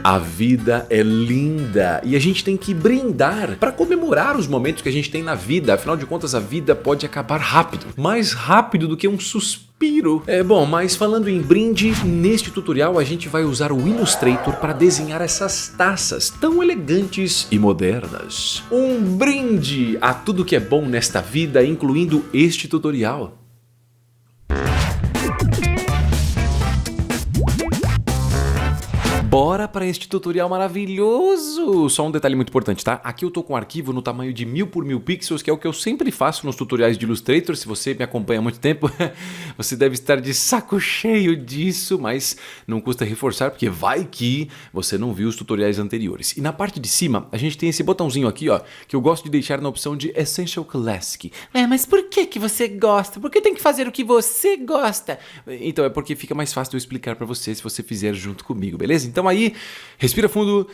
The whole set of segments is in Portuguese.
A vida é linda e a gente tem que brindar para comemorar os momentos que a gente tem na vida. Afinal de contas, a vida pode acabar rápido, mais rápido do que um suspiro. Bom, mas falando em brinde, neste tutorial a gente vai usar o Illustrator para desenhar essas taças tão elegantes e modernas. Um brinde a tudo que é bom nesta vida, incluindo este tutorial. Bora para este tutorial maravilhoso! Só um detalhe muito importante, tá? Aqui eu tô com um arquivo no tamanho de 1000 por 1000 pixels, que é o que eu sempre faço nos tutoriais de Illustrator. Se você me acompanha há muito tempo, você deve estar de saco cheio disso, mas não custa reforçar, porque vai que você não viu os tutoriais anteriores. E na parte de cima, a gente tem esse botãozinho aqui, ó, que eu gosto de deixar na opção de Essential Classic. Mas por que você gosta? Por que tem que fazer o que você gosta? Então é porque fica mais fácil de eu explicar para você se você fizer junto comigo, beleza? Então aí, respira fundo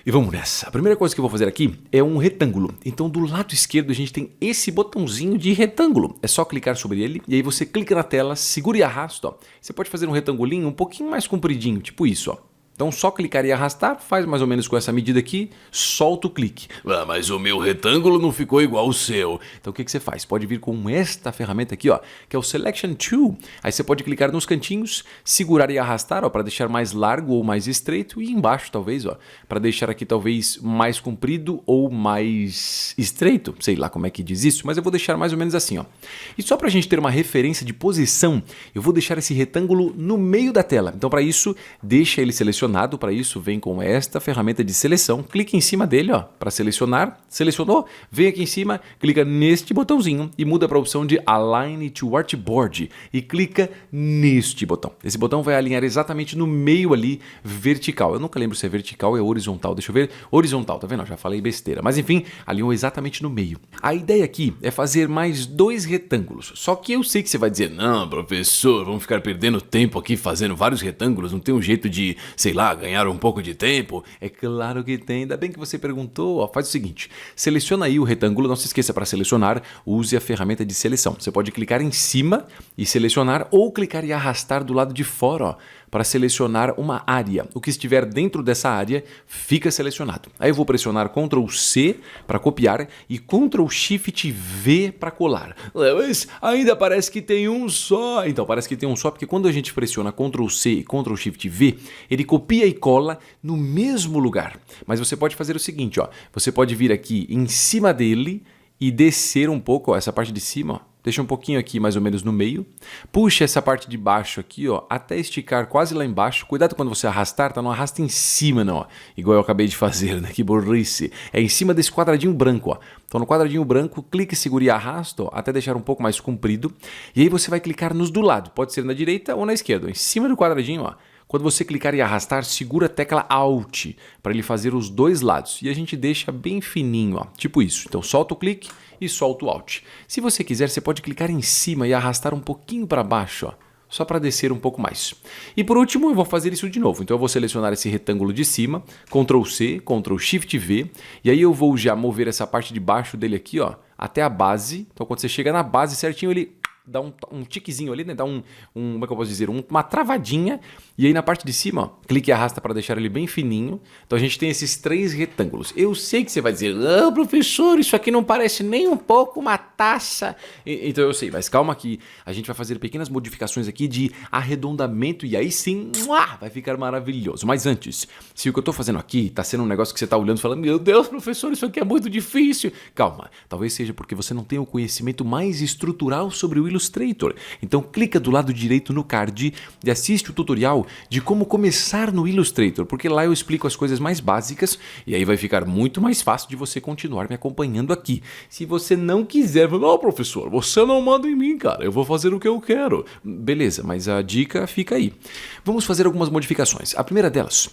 e vamos nessa. A primeira coisa que eu vou fazer aqui é um retângulo. Então do lado esquerdo a gente tem esse botãozinho de retângulo. É só clicar sobre ele e aí você clica na tela, segura e arrasta. Ó. Você pode fazer um retangulinho um pouquinho mais compridinho, tipo isso, ó. Então só clicar e arrastar, faz mais ou menos com essa medida aqui, solta o clique. Mas o meu retângulo não ficou igual o seu. Então o que você faz? Pode vir com esta ferramenta aqui, ó, que é o Selection Tool. Aí você pode clicar nos cantinhos, segurar e arrastar, ó, para deixar mais largo ou mais estreito, e embaixo talvez, ó, para deixar aqui talvez mais comprido ou mais estreito. Sei lá como é que diz isso, mas eu vou deixar mais ou menos assim, ó. E só para a gente ter uma referência de posição, eu vou deixar esse retângulo no meio da tela. Então para isso, deixa ele selecionado. Para isso, vem com esta ferramenta de seleção, clique em cima dele, ó, para selecionar, selecionou, vem aqui em cima, clica neste botãozinho e muda para a opção de Align to Artboard e clica neste botão. Esse botão vai alinhar exatamente no meio ali, vertical. Eu nunca lembro se é vertical ou é horizontal, deixa eu ver, horizontal, tá vendo? Eu já falei besteira, mas enfim, alinhou exatamente no meio. A ideia aqui é fazer mais 2 retângulos, só que eu sei que você vai dizer, não, professor, vamos ficar perdendo tempo aqui fazendo vários retângulos, não tem um jeito de, sei lá, ganhar um pouco de tempo? É claro que tem, ainda bem que você perguntou. Ó, faz o seguinte, seleciona aí o retângulo, não se esqueça, para selecionar, use a ferramenta de seleção. Você pode clicar em cima e selecionar ou clicar e arrastar do lado de fora, ó, para selecionar uma área. O que estiver dentro dessa área fica selecionado. Aí eu vou pressionar Ctrl C para copiar e Ctrl Shift V para colar. Mas ainda parece que tem um só. Então parece que tem um só porque quando a gente pressiona Ctrl C e Ctrl Shift V, ele copia e cola no mesmo lugar. Mas você pode fazer o seguinte, ó, você pode vir aqui em cima dele e descer um pouco, ó, essa parte de cima, ó. Deixa um pouquinho aqui mais ou menos no meio. Puxa essa parte de baixo aqui, ó, até esticar quase lá embaixo. Cuidado quando você arrastar, tá? Não arrasta em cima, não, ó. Igual eu acabei de fazer, né? Que burrice. É em cima desse quadradinho branco, ó. Então no quadradinho branco, clique, segura e arrasta, ó, até deixar um pouco mais comprido. E aí você vai clicar nos do lado. Pode ser na direita ou na esquerda. Ó. Em cima do quadradinho, ó. Quando você clicar e arrastar, segura a tecla Alt para ele fazer os dois lados. E a gente deixa bem fininho, ó, tipo isso. Então solta o clique e solta o Alt. Se você quiser, você pode clicar em cima e arrastar um pouquinho para baixo, ó, só para descer um pouco mais. E por último, eu vou fazer isso de novo. Então eu vou selecionar esse retângulo de cima, Ctrl C, Ctrl Shift V, e aí eu vou já mover essa parte de baixo dele aqui, ó, até a base. Então quando você chega na base certinho, ele dá um tiquezinho ali, né? Dá como é que eu posso dizer? Uma travadinha. E aí na parte de cima, ó, clique e arrasta para deixar ele bem fininho. Então a gente tem esses 3 retângulos. Eu sei que você vai dizer, não, professor, isso aqui não parece nem um pouco uma taça. Então eu sei, mas calma aqui. A gente vai fazer pequenas modificações aqui de arredondamento e aí sim, vai ficar maravilhoso. Mas antes, se o que eu tô fazendo aqui tá sendo um negócio que você tá olhando e falando, meu Deus, professor, isso aqui é muito difícil. Calma, talvez seja porque você não tem o conhecimento mais estrutural sobre o Illustrator. Então clica do lado direito no card e assiste o tutorial de como começar no Illustrator, porque lá eu explico as coisas mais básicas e aí vai ficar muito mais fácil de você continuar me acompanhando aqui. Se você não quiser, não, professor, você não manda em mim, cara, eu vou fazer o que eu quero. Beleza, mas a dica fica aí. Vamos fazer algumas modificações. A primeira delas,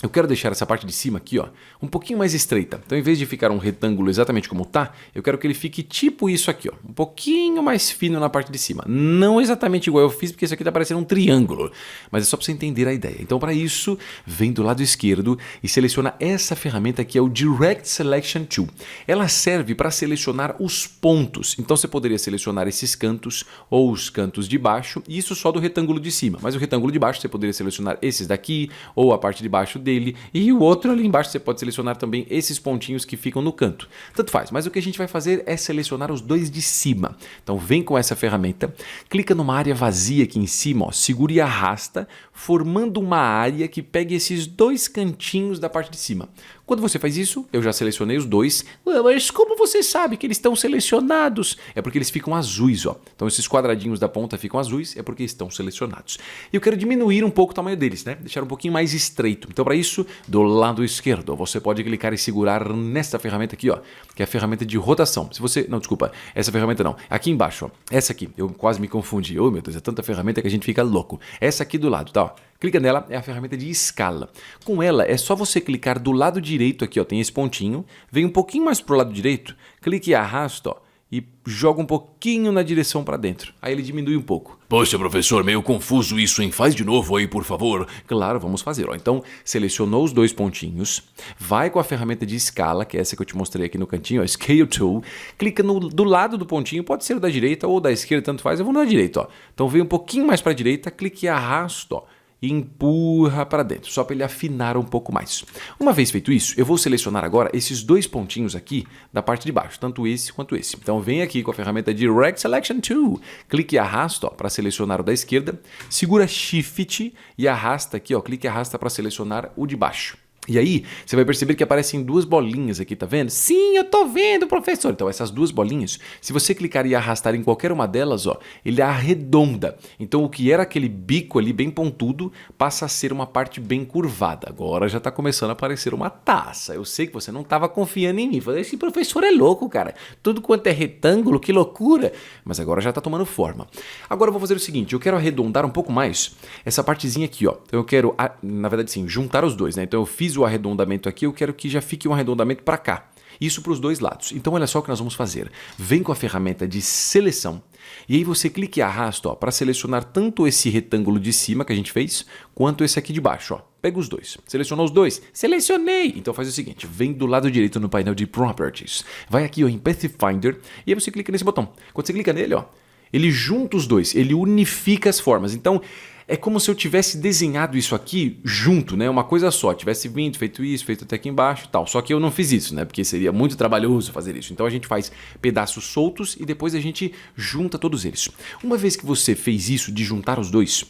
eu quero deixar essa parte de cima aqui, ó, um pouquinho mais estreita. Então, em vez de ficar um retângulo exatamente como tá, eu quero que ele fique tipo isso aqui, ó, um pouquinho mais fino na parte de cima. Não exatamente igual eu fiz, porque isso aqui tá parecendo um triângulo, mas é só para você entender a ideia. Então, para isso, vem do lado esquerdo e seleciona essa ferramenta que é o Direct Selection Tool. Ela serve para selecionar os pontos. Então, você poderia selecionar esses cantos ou os cantos de baixo, e isso só do retângulo de cima. Mas o retângulo de baixo, você poderia selecionar esses daqui ou a parte de baixo dele. dele, e o outro ali embaixo você pode selecionar também esses pontinhos que ficam no canto. Tanto faz, mas o que a gente vai fazer é selecionar os dois de cima. Então vem com essa ferramenta, clica numa área vazia aqui em cima, ó, segura e arrasta, formando uma área que pegue esses dois cantinhos da parte de cima. Quando você faz isso, eu já selecionei os dois. Mas como você sabe que eles estão selecionados? É porque eles ficam azuis, ó. Então esses quadradinhos da ponta ficam azuis, é porque estão selecionados. E eu quero diminuir um pouco o tamanho deles, né? Deixar um pouquinho mais estreito. Então para isso, do lado esquerdo, você pode clicar e segurar nessa ferramenta aqui, ó, que é a ferramenta de rotação. Se você, não, desculpa, essa ferramenta não. Aqui embaixo, ó. Essa aqui, eu quase me confundi. Oh, meu Deus, é tanta ferramenta que a gente fica louco. Essa aqui do lado, tá, ó. Clica nela, é a ferramenta de escala. Com ela, é só você clicar do lado direito aqui, ó, tem esse pontinho, vem um pouquinho mais pro lado direito, clique e arrasta, ó, e joga um pouquinho na direção para dentro. Aí ele diminui um pouco. Poxa, professor, meio confuso isso, hein? Faz de novo aí, por favor. Claro, vamos fazer. Ó. Então, selecionou os dois pontinhos, vai com a ferramenta de escala, que é essa que eu te mostrei aqui no cantinho, ó, Scale Tool, clica do lado do pontinho, pode ser o da direita ou da esquerda, tanto faz, eu vou no da direita. Ó. Então, vem um pouquinho mais para a direita, clique e arrasta, ó, e empurra para dentro, só para ele afinar um pouco mais. Uma vez feito isso, eu vou selecionar agora esses dois pontinhos aqui da parte de baixo, tanto esse quanto esse. Então vem aqui com a ferramenta de Direct Selection Tool, clique e arrasta para selecionar o da esquerda, segura Shift e arrasta aqui, ó, clique e arrasta para selecionar o de baixo. E aí, você vai perceber que aparecem duas bolinhas aqui, tá vendo? Sim, eu tô vendo, professor. Então, essas duas bolinhas, se você clicar e arrastar em qualquer uma delas, ó, ele arredonda. Então, o que era aquele bico ali bem pontudo, passa a ser uma parte bem curvada. Agora já tá começando a aparecer uma taça. Eu sei que você não tava confiando em mim. Falei, esse professor é louco, cara. Tudo quanto é retângulo, que loucura. Mas agora já tá tomando forma. Agora eu vou fazer o seguinte, eu quero arredondar um pouco mais essa partezinha aqui, ó. Então, eu quero, na verdade, sim, juntar os dois, né? Então, eu fiz o arredondamento aqui, eu quero que já fique um arredondamento para cá. Isso para os dois lados. Então olha só o que nós vamos fazer. Vem com a ferramenta de seleção e aí você clica e arrasta para selecionar tanto esse retângulo de cima que a gente fez, quanto esse aqui de baixo. Ó. Pega os dois. Selecionou os dois? Selecionei! Então faz o seguinte, vem do lado direito no painel de Properties. Vai aqui ó, em Pathfinder e aí você clica nesse botão. Quando você clica nele, ó, ele junta os dois, ele unifica as formas. Então é como se eu tivesse desenhado isso aqui junto, né? Uma coisa só. Tivesse vindo, feito isso, feito até aqui embaixo e tal. Só que eu não fiz isso, né? Porque seria muito trabalhoso fazer isso. Então a gente faz pedaços soltos e depois a gente junta todos eles. Uma vez que você fez isso de juntar os dois,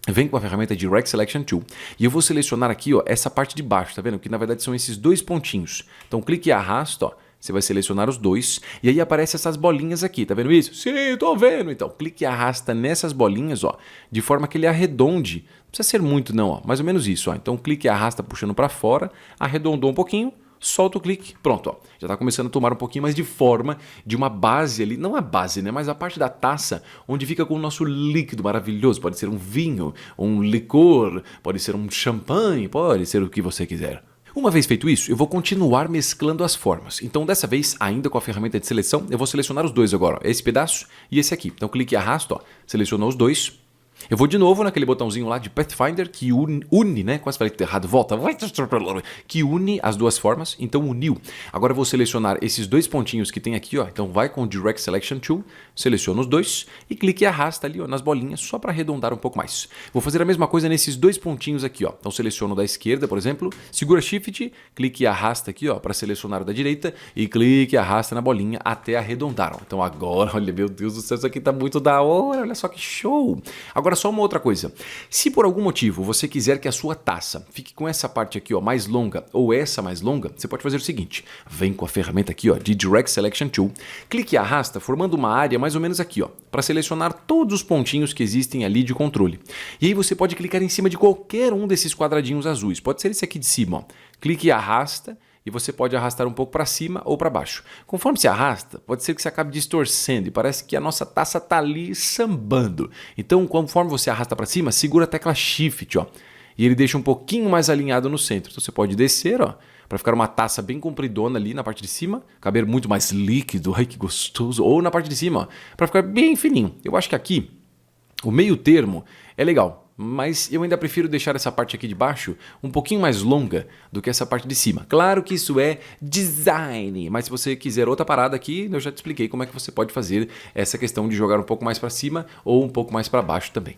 vem com a ferramenta de Direct Selection Tool e eu vou selecionar aqui ó, essa parte de baixo, tá vendo? Que na verdade são esses dois pontinhos. Então clique e arrasta, ó. Você vai selecionar os dois e aí aparecem essas bolinhas aqui, tá vendo isso? Sim, tô vendo. Então, clique e arrasta nessas bolinhas, ó, de forma que ele arredonde. Não precisa ser muito não, ó, mais ou menos isso, ó. Então, clique e arrasta puxando para fora, arredondou um pouquinho, solta o clique, pronto, ó. Já tá começando a tomar um pouquinho mais de forma de uma base ali, não a base, né, mas a parte da taça onde fica com o nosso líquido maravilhoso. Pode ser um vinho, um licor, pode ser um champanhe, pode ser o que você quiser. Uma vez feito isso, eu vou continuar mesclando as formas. Então dessa vez, ainda com a ferramenta de seleção, eu vou selecionar os dois agora, ó, esse pedaço e esse aqui. Então clique e arrasta, ó, selecionou os dois. Eu vou de novo naquele botãozinho lá de Pathfinder que une, né? Quase falei errado, volta. Que une as duas formas, então uniu. Agora eu vou selecionar esses dois pontinhos que tem aqui, ó. Então vai com o Direct Selection Tool, seleciona os dois e clique e arrasta ali ó, nas bolinhas só para arredondar um pouco mais. Vou fazer a mesma coisa nesses dois pontinhos aqui, ó. Então seleciono o da esquerda, por exemplo, segura Shift, clique e arrasta aqui, ó, para selecionar o da direita e clique e arrasta na bolinha até arredondar. Ó. Então agora, olha, meu Deus do céu, isso aqui tá muito da hora, olha só que show. Agora só uma outra coisa, se por algum motivo você quiser que a sua taça fique com essa parte aqui ó, mais longa ou essa mais longa, você pode fazer o seguinte, vem com a ferramenta aqui ó, de Direct Selection Tool, clique e arrasta formando uma área mais ou menos aqui ó, para selecionar todos os pontinhos que existem ali de controle. E aí você pode clicar em cima de qualquer um desses quadradinhos azuis, pode ser esse aqui de cima, ó. Clique e arrasta, e você pode arrastar um pouco para cima ou para baixo. Conforme se arrasta, pode ser que você acabe distorcendo e parece que a nossa taça está ali sambando. Então, conforme você arrasta para cima, segura a tecla Shift, ó, e ele deixa um pouquinho mais alinhado no centro. Então você pode descer, ó, para ficar uma taça bem compridona ali na parte de cima, caber muito mais líquido, ai que gostoso, ou na parte de cima, para ficar bem fininho. Eu acho que aqui, o meio termo é legal. Mas eu ainda prefiro deixar essa parte aqui de baixo um pouquinho mais longa do que essa parte de cima. Claro que isso é design, mas se você quiser outra parada aqui, eu já te expliquei como é que você pode fazer essa questão de jogar um pouco mais para cima ou um pouco mais para baixo também.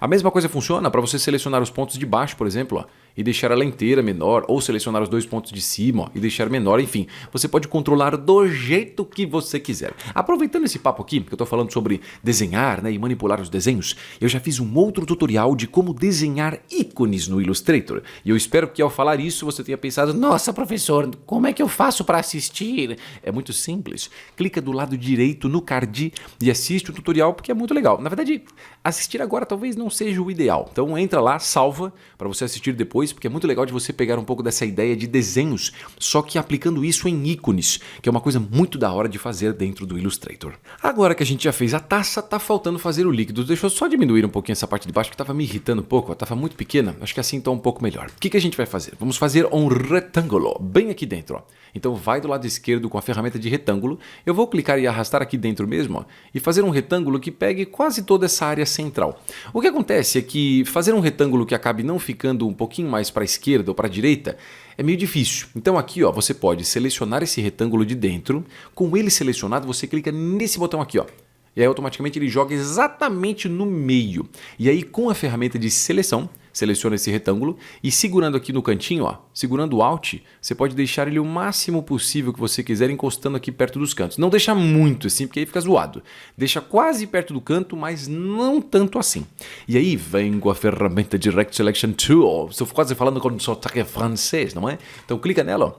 A mesma coisa funciona para você selecionar os pontos de baixo, por exemplo. Ó. e deixar ela inteira menor, ou selecionar os 2 pontos de cima, ó, e deixar menor, enfim. Você pode controlar do jeito que você quiser. Aproveitando esse papo aqui, que eu tô falando sobre desenhar, né, e manipular os desenhos, eu já fiz um outro tutorial de como desenhar ícones no Illustrator. E eu espero que ao falar isso você tenha pensado, nossa professor, como é que eu faço para assistir? É muito simples. Clica do lado direito no card e assiste o tutorial porque é muito legal. Na verdade, assistir agora talvez não seja o ideal. Então entra lá, salva para você assistir depois, porque é muito legal de você pegar um pouco dessa ideia de desenhos, só que aplicando isso em ícones, que é uma coisa muito da hora de fazer dentro do Illustrator. Agora que a gente já fez a taça, tá faltando fazer o líquido. Deixa eu só diminuir um pouquinho essa parte de baixo que estava me irritando um pouco, estava muito pequena. Acho que assim tá um pouco melhor. O que a gente vai fazer? Vamos fazer um retângulo bem aqui dentro, ó. Então vai do lado esquerdo com a ferramenta de retângulo. Eu vou clicar e arrastar aqui dentro mesmo, ó, e fazer um retângulo que pegue quase toda essa área central. O que acontece é que fazer um retângulo que acabe não ficando um pouquinho mais para a esquerda ou para a direita é meio difícil. Então aqui, ó, você pode selecionar esse retângulo de dentro. Com ele selecionado, você clica nesse botão aqui, ó. E aí automaticamente ele joga exatamente no meio. E aí com a ferramenta de seleção, seleciona esse retângulo e segurando aqui no cantinho, ó, segurando o Alt, você pode deixar ele o máximo possível que você quiser encostando aqui perto dos cantos. Não deixa muito assim, porque aí fica zoado. Deixa quase perto do canto, mas não tanto assim. E aí vem com a ferramenta Direct Selection Tool. Estou quase falando com sotaque francês, não é? Então clica nela, ó,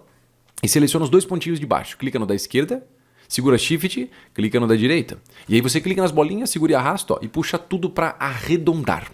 e seleciona os 2 pontinhos de baixo. Clica no da esquerda, segura Shift, clica no da direita. E aí você clica nas bolinhas, segura e arrasta, ó, e puxa tudo para arredondar.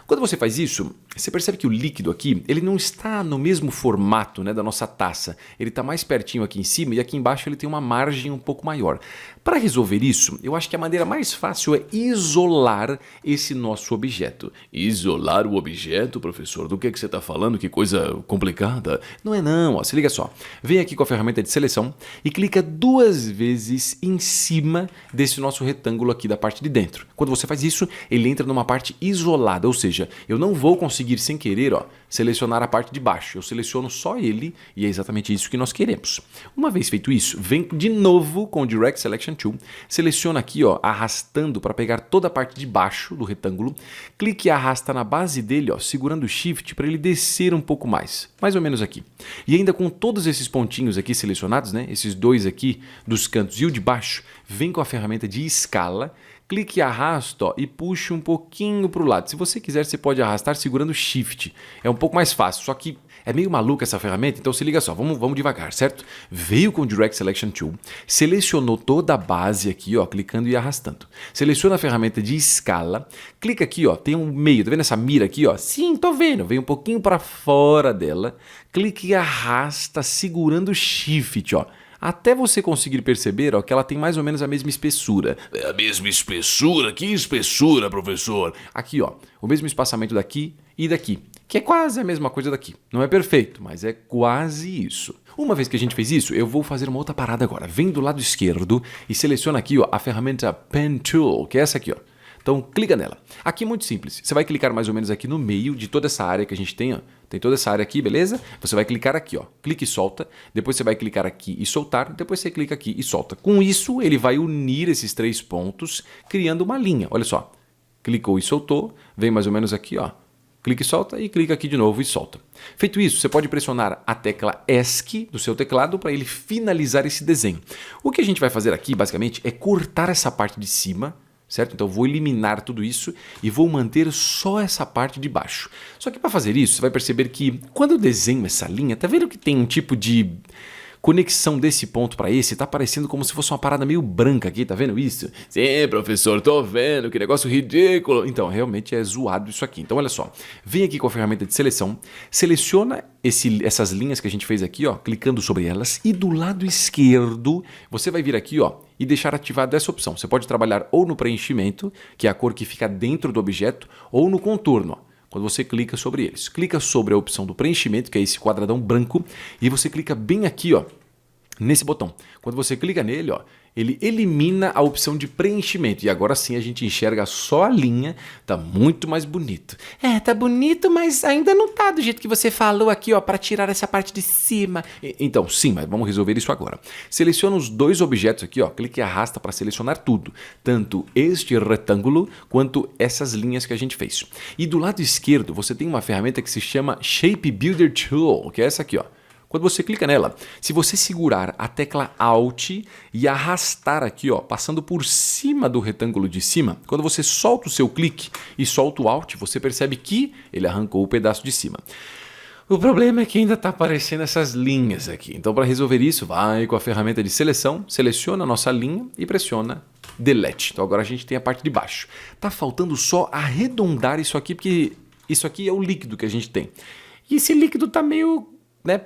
Quando você faz isso, você percebe que o líquido aqui, ele não está no mesmo formato, né, da nossa taça. Ele está mais pertinho aqui em cima e aqui embaixo ele tem uma margem um pouco maior. Para resolver isso, eu acho que a maneira mais fácil é isolar esse nosso objeto. Isolar o objeto, professor? Do que você está falando? Que coisa complicada. Não é não, ó. Se liga só. Vem aqui com a ferramenta de seleção e clica 2 vezes em cima desse nosso retângulo aqui da parte de dentro. Quando você faz isso, ele entra numa parte isolada, ou seja, eu não vou conseguir sem querer, ó, selecionar a parte de baixo. Eu seleciono só ele e é exatamente isso que nós queremos. Uma vez feito isso, vem de novo com o Direct Selection Tool, seleciona aqui, ó, arrastando para pegar toda a parte de baixo do retângulo, clique e arrasta na base dele, ó, segurando o Shift para ele descer um pouco mais ou menos aqui. E ainda com todos esses pontinhos aqui selecionados, né, esses 2 aqui dos cantos e o de baixo, vem com a ferramenta de escala, clique e arrasta, ó, e puxe um pouquinho para o lado. Se você quiser, você pode arrastar segurando Shift. É um pouco mais fácil, só que é meio maluca essa ferramenta, então se liga só, vamos devagar, certo? Veio com o Direct Selection Tool, selecionou toda a base aqui, ó, clicando e arrastando. Seleciona a ferramenta de escala, clica aqui, ó, tem um meio, tá vendo essa mira aqui, ó? Sim, tô vendo, vem um pouquinho para fora dela, clique e arrasta segurando Shift, ó. Até você conseguir perceber, ó, que ela tem mais ou menos a mesma espessura. É a mesma espessura? Que espessura, professor? Aqui, ó, o mesmo espaçamento daqui e daqui, que é quase a mesma coisa daqui. Não é perfeito, mas é quase isso. Uma vez que a gente fez isso, eu vou fazer uma outra parada agora. Vem do lado esquerdo e seleciona aqui, ó, a ferramenta Pen Tool, que é essa aqui, ó. Então clica nela. Aqui é muito simples. Você vai clicar mais ou menos aqui no meio de toda essa área que a gente tem, ó. Tem toda essa área aqui, beleza? Você vai clicar aqui, ó. Clica e solta. Depois você vai clicar aqui e soltar. Depois você clica aqui e solta. Com isso, ele vai unir esses 3 pontos, criando uma linha. Olha só. Clicou e soltou. Vem mais ou menos aqui, ó. Clica e solta e clica aqui de novo e solta. Feito isso, você pode pressionar a tecla ESC do seu teclado para ele finalizar esse desenho. O que a gente vai fazer aqui, basicamente, é cortar essa parte de cima, certo? Então eu vou eliminar tudo isso e vou manter só essa parte de baixo. Só que para fazer isso, você vai perceber que quando eu desenho essa linha, tá vendo que tem um tipo de conexão desse ponto para esse? Tá parecendo como se fosse uma parada meio branca aqui, tá vendo isso? Sim, professor, tô vendo, que negócio ridículo. Então, realmente é zoado isso aqui. Então, olha só, vem aqui com a ferramenta de seleção, seleciona essas linhas que a gente fez aqui, ó, clicando sobre elas, e do lado esquerdo, você vai vir aqui, ó, e deixar ativada essa opção. Você pode trabalhar ou no preenchimento, que é a cor que fica dentro do objeto, ou no contorno, ó. Quando você clica sobre eles. Clica sobre a opção do preenchimento, que é esse quadradão branco, e você clica bem aqui, ó, nesse botão. Quando você clica nele, ó, ele elimina a opção de preenchimento. E agora sim a gente enxerga só a linha. Tá muito mais bonito. Tá bonito, mas ainda não tá do jeito que você falou aqui, ó, para tirar essa parte de cima. Então, sim, mas vamos resolver isso agora. Seleciona os dois objetos aqui, ó, clique e arrasta para selecionar tudo. Tanto este retângulo quanto essas linhas que a gente fez. E do lado esquerdo você tem uma ferramenta que se chama Shape Builder Tool, que é essa aqui, ó. Quando você clica nela, se você segurar a tecla Alt e arrastar aqui, ó, passando por cima do retângulo de cima, quando você solta o seu clique e solta o Alt, você percebe que ele arrancou o pedaço de cima. O problema é que ainda está aparecendo essas linhas aqui. Então, para resolver isso, vai com a ferramenta de seleção, seleciona a nossa linha e pressiona Delete. Então, agora a gente tem a parte de baixo. Tá faltando só arredondar isso aqui, porque isso aqui é o líquido que a gente tem. E esse líquido tá meio,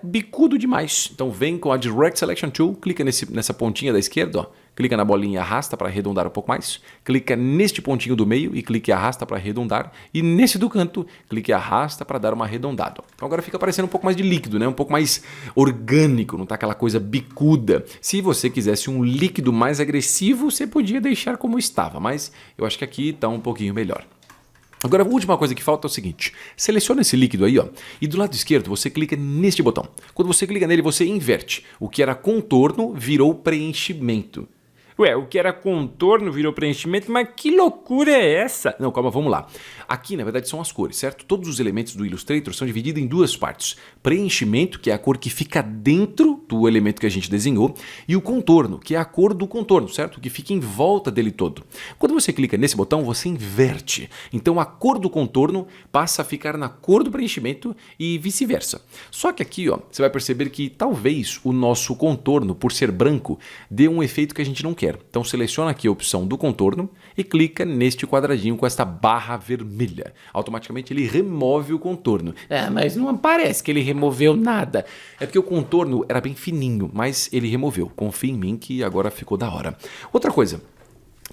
bicudo demais. Então vem com a Direct Selection Tool, clica nessa pontinha da esquerda, ó, clica na bolinha e arrasta para arredondar um pouco mais, clica neste pontinho do meio e clica e arrasta para arredondar, e nesse do canto, clica e arrasta para dar uma arredondada. Então agora fica parecendo um pouco mais de líquido, um pouco mais orgânico, não tá aquela coisa bicuda. Se você quisesse um líquido mais agressivo, você podia deixar como estava, mas eu acho que aqui tá um pouquinho melhor. Agora, a última coisa que falta é o seguinte, seleciona esse líquido aí, ó, e do lado esquerdo você clica neste botão. Quando você clica nele, você inverte. O que era contorno virou preenchimento. Ué, o que era contorno virou preenchimento, mas que loucura é essa? Não, calma, vamos lá. Aqui, na verdade, são as cores, certo? Todos os elementos do Illustrator são divididos em duas partes. Preenchimento, que é a cor que fica dentro do elemento que a gente desenhou, e o contorno, que é a cor do contorno, certo? Que fica em volta dele todo. Quando você clica nesse botão, você inverte. Então, a cor do contorno passa a ficar na cor do preenchimento e vice-versa. Só que aqui, ó, você vai perceber que talvez o nosso contorno, por ser branco, dê um efeito que a gente não quer. Então seleciona aqui a opção do contorno e clica neste quadradinho com esta barra vermelha. Automaticamente ele remove o contorno. Mas não parece que ele removeu nada. É porque o contorno era bem fininho, mas ele removeu. Confia em mim que agora ficou da hora. Outra coisa.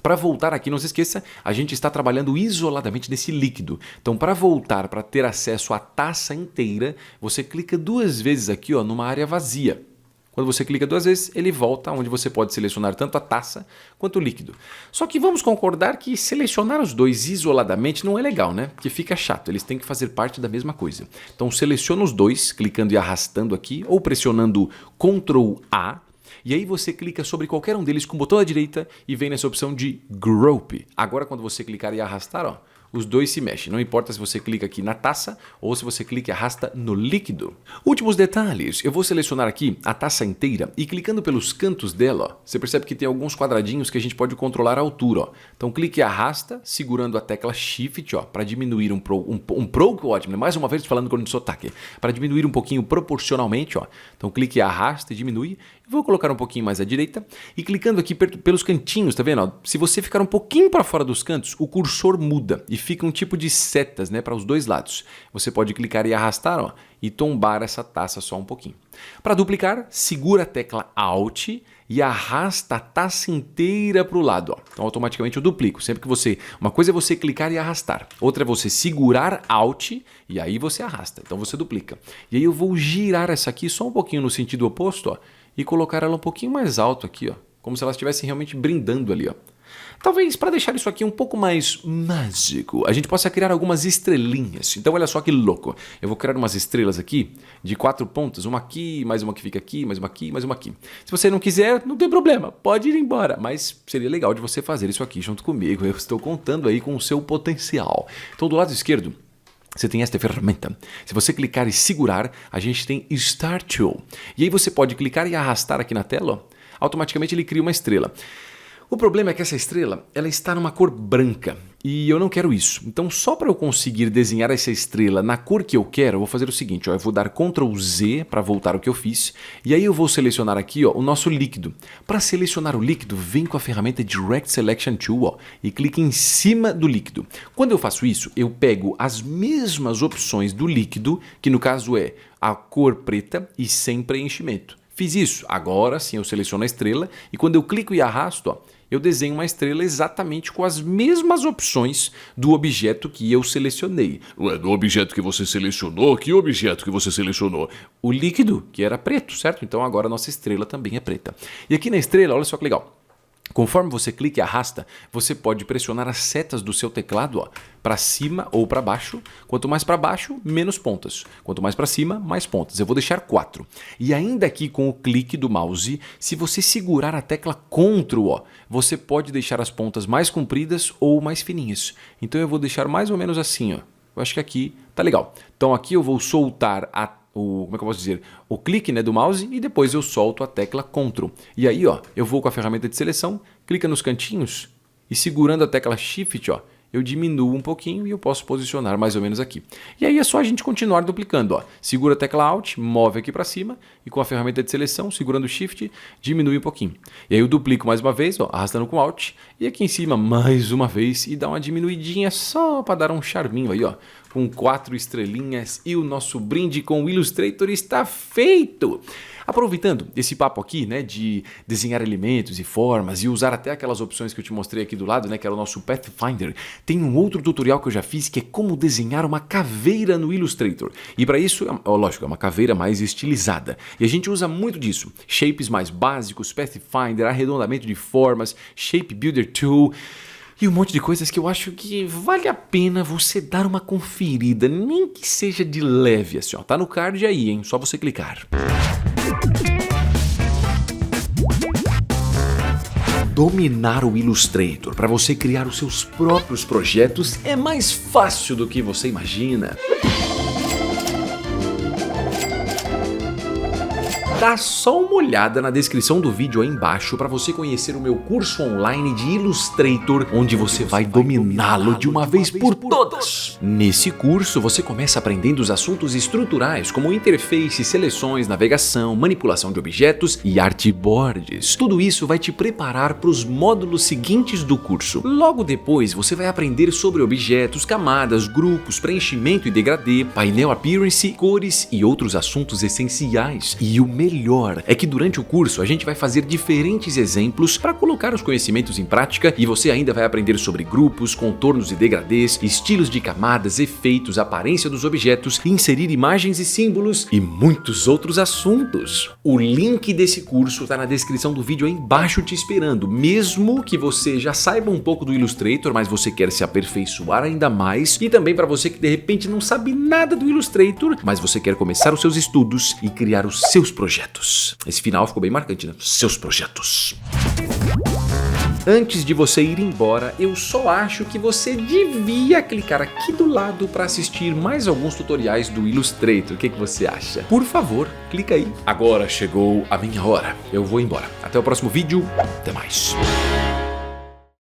Para voltar aqui, não se esqueça, a gente está trabalhando isoladamente nesse líquido. Então, para voltar, para ter acesso à taça inteira, você clica duas vezes aqui, ó, numa área vazia. Quando você clica duas vezes, ele volta onde você pode selecionar tanto a taça quanto o líquido. Só que vamos concordar que selecionar os dois isoladamente não é legal, né? Porque fica chato, eles têm que fazer parte da mesma coisa. Então seleciona os dois, clicando e arrastando aqui, ou pressionando Ctrl A, e aí você clica sobre qualquer um deles com o botão da direita e vem nessa opção de Group. Agora quando você clicar e arrastar, ó, os dois se mexem, não importa se você clica aqui na taça ou se você clica e arrasta no líquido. Últimos detalhes, eu vou selecionar aqui a taça inteira e clicando pelos cantos dela, ó, você percebe que tem alguns quadradinhos que a gente pode controlar a altura. Ó. Então clique e arrasta, segurando a tecla Shift para diminuir ótimo, mais uma vez falando com o sotaque, para diminuir um pouquinho proporcionalmente. Ó. Então clique e arrasta e diminui. Vou colocar um pouquinho mais à direita e clicando aqui pelos cantinhos, tá vendo? Se você ficar um pouquinho para fora dos cantos, o cursor muda e fica um tipo de setas, para os dois lados. Você pode clicar e arrastar, ó, e tombar essa taça só um pouquinho. Para duplicar, segura a tecla Alt e arrasta a taça inteira para o lado. Ó. Então automaticamente eu duplico. Sempre que uma coisa é você clicar e arrastar, outra é você segurar Alt e aí você arrasta. Então você duplica. E aí eu vou girar essa aqui só um pouquinho no sentido oposto, ó, e colocar ela um pouquinho mais alto aqui, ó, como se ela estivesse realmente brindando ali, ó. Talvez para deixar isso aqui um pouco mais mágico, a gente possa criar algumas estrelinhas. Então olha só que louco, eu vou criar umas estrelas aqui de 4 pontas, uma aqui, mais uma que fica aqui, mais uma aqui, mais uma aqui. Se você não quiser, não tem problema, pode ir embora, mas seria legal de você fazer isso aqui junto comigo, eu estou contando aí com o seu potencial. Então do lado esquerdo, você tem esta ferramenta. Se você clicar e segurar, a gente tem Start Tool. E aí você pode clicar e arrastar aqui na tela, ó, automaticamente ele cria uma estrela. O problema é que essa estrela ela está numa cor branca e eu não quero isso. Então só para eu conseguir desenhar essa estrela na cor que eu quero, eu vou fazer o seguinte, ó, eu vou dar Ctrl Z para voltar o que eu fiz e aí eu vou selecionar aqui, ó, o nosso líquido. Para selecionar o líquido, vem com a ferramenta Direct Selection Tool, ó, e clique em cima do líquido. Quando eu faço isso, eu pego as mesmas opções do líquido, que no caso é a cor preta e sem preenchimento. Fiz isso, agora sim eu seleciono a estrela e quando eu clico e arrasto, ó, eu desenho uma estrela exatamente com as mesmas opções do objeto que eu selecionei. Ué, do objeto que você selecionou, que objeto que você selecionou? O líquido, que era preto, certo? Então agora a nossa estrela também é preta. E aqui na estrela, olha só que legal. Conforme você clica e arrasta, você pode pressionar as setas do seu teclado para cima ou para baixo. Quanto mais para baixo, menos pontas. Quanto mais para cima, mais pontas. Eu vou deixar 4. E ainda aqui com o clique do mouse, se você segurar a tecla Ctrl, você pode deixar as pontas mais compridas ou mais fininhas. Então eu vou deixar mais ou menos assim. Eu acho que aqui tá legal. Então aqui eu vou soltar como é que eu posso dizer? O clique, né, do mouse, e depois eu solto a tecla Ctrl. E aí, eu vou com a ferramenta de seleção, clica nos cantinhos e segurando a tecla Shift, eu diminuo um pouquinho e eu posso posicionar mais ou menos aqui. E aí é só a gente continuar duplicando. Segura a tecla Alt, move aqui para cima e com a ferramenta de seleção, segurando o Shift, diminui um pouquinho. E aí eu duplico mais uma vez, arrastando com Alt, e aqui em cima mais uma vez e dá uma diminuidinha só para dar um charminho aí, com 4 estrelinhas e o nosso brinde com o Illustrator está feito! Aproveitando esse papo aqui, né, de desenhar elementos e formas e usar até aquelas opções que eu te mostrei aqui do lado, né, que era o nosso Pathfinder, tem um outro tutorial que eu já fiz que é como desenhar uma caveira no Illustrator. E para isso, lógico, é uma caveira mais estilizada. E a gente usa muito disso. Shapes mais básicos, Pathfinder, arredondamento de formas, Shape Builder Tool... E um monte de coisas que eu acho que vale a pena você dar uma conferida, nem que seja de leve assim, Tá no card aí, hein? Só você clicar. Dominar o Illustrator para você criar os seus próprios projetos é mais fácil do que você imagina. Dá só uma olhada na descrição do vídeo aí embaixo para você conhecer o meu curso online de Illustrator, onde você vai dominá-lo de uma vez por todas. Nesse curso, você começa aprendendo os assuntos estruturais, como interface, seleções, navegação, manipulação de objetos e artboards. Tudo isso vai te preparar para os módulos seguintes do curso. Logo depois, você vai aprender sobre objetos, camadas, grupos, preenchimento e degradê, painel appearance, cores e outros assuntos essenciais. E o melhor é que durante o curso a gente vai fazer diferentes exemplos para colocar os conhecimentos em prática e você ainda vai aprender sobre grupos, contornos e degradês, estilos de camadas, efeitos, aparência dos objetos, inserir imagens e símbolos e muitos outros assuntos. O link desse curso está na descrição do vídeo aí embaixo te esperando, mesmo que você já saiba um pouco do Illustrator, mas você quer se aperfeiçoar ainda mais, e também para você que de repente não sabe nada do Illustrator, mas você quer começar os seus estudos e criar os seus projetos. Esse final ficou bem marcante, né? Seus projetos. Antes de você ir embora, eu só acho que você devia clicar aqui do lado para assistir mais alguns tutoriais do Illustrator. O que você acha? Por favor, clica aí. Agora chegou a minha hora. Eu vou embora. Até o próximo vídeo. Até mais.